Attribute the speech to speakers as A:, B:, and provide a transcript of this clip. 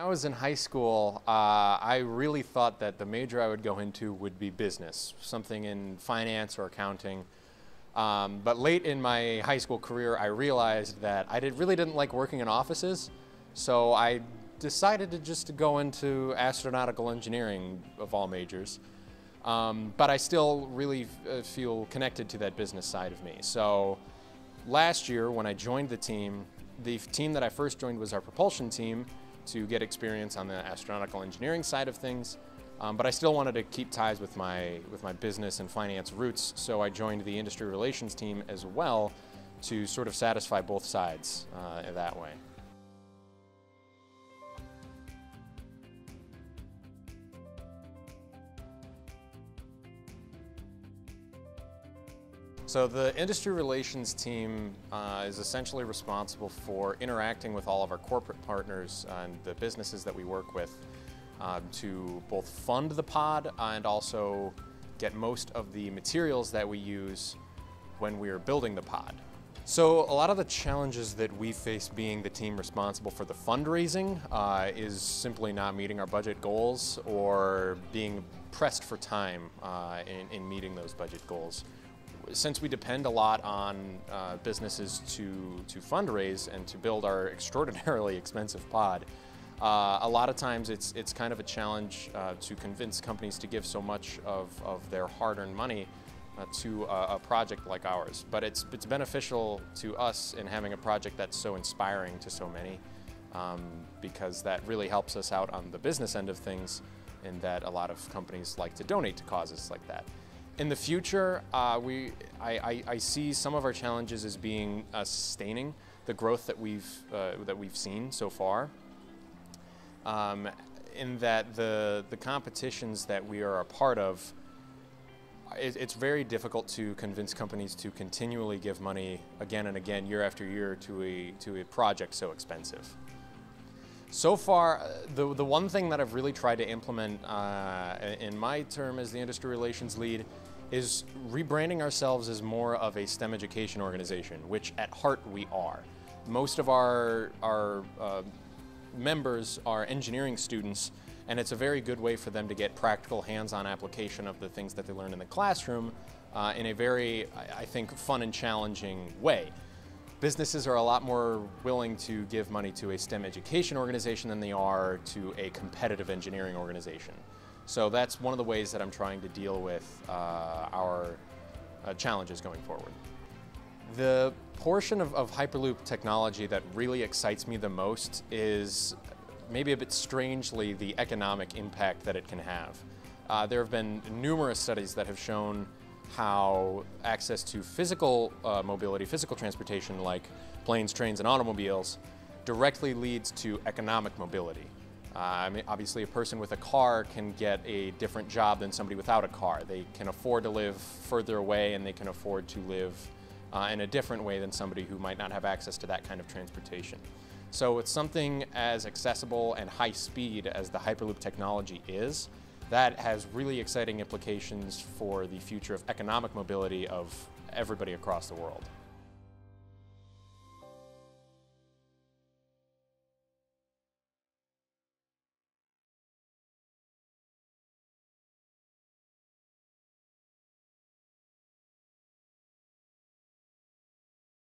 A: was in high school, I really thought that the major I would go into would be business, something in finance or accounting. But late in my high school career, I realized that I really didn't like working in offices, so I decided to go into astronautical engineering of all majors. But I still really feel connected to that business side of me. So last year, when I joined the team that I first joined was our propulsion team to get experience on the astronautical engineering side of things. But I still wanted to keep ties with my business and finance roots, so I joined the industry relations team as well to sort of satisfy both sides that way. So the industry relations team is essentially responsible for interacting with all of our corporate partners and the businesses that we work with to both fund the pod and also get most of the materials that we use when we're building the pod. So a lot of the challenges that we face being the team responsible for the fundraising is simply not meeting our budget goals or being pressed for time in meeting those budget goals. Since we depend a lot on businesses to fundraise and to build our extraordinarily expensive pod, a lot of times it's kind of a challenge to convince companies to give so much of their hard-earned money to a project like ours. But it's beneficial to us in having a project that's so inspiring to so many, because that really helps us out on the business end of things, in that a lot of companies like to donate to causes like that. In the future, I see some of our challenges as being sustaining the growth that we've seen so far. In that the competitions that we are a part of, it's very difficult to convince companies to continually give money again and again, year after year, to a project so expensive. So far, the one thing that I've really tried to implement in my term as the industry relations lead is rebranding ourselves as more of a STEM education organization, which at heart we are. Most of our members are engineering students, and it's a very good way for them to get practical hands-on application of the things that they learn in the classroom in a very, I think, fun and challenging way. Businesses are a lot more willing to give money to a STEM education organization than they are to a competitive engineering organization. So that's one of the ways that I'm trying to deal with our challenges going forward. The portion of Hyperloop technology that really excites me the most is maybe a bit strangely the economic impact that it can have. There have been numerous studies that have shown how access to physical mobility, physical transportation like planes, trains, and automobiles directly leads to economic mobility. I mean, obviously a person with a car can get a different job than somebody without a car. They can afford to live further away, and they can afford to live in a different way than somebody who might not have access to that kind of transportation. So it's something as accessible and high speed as the Hyperloop technology is, that has really exciting implications for the future of economic mobility of everybody across the world.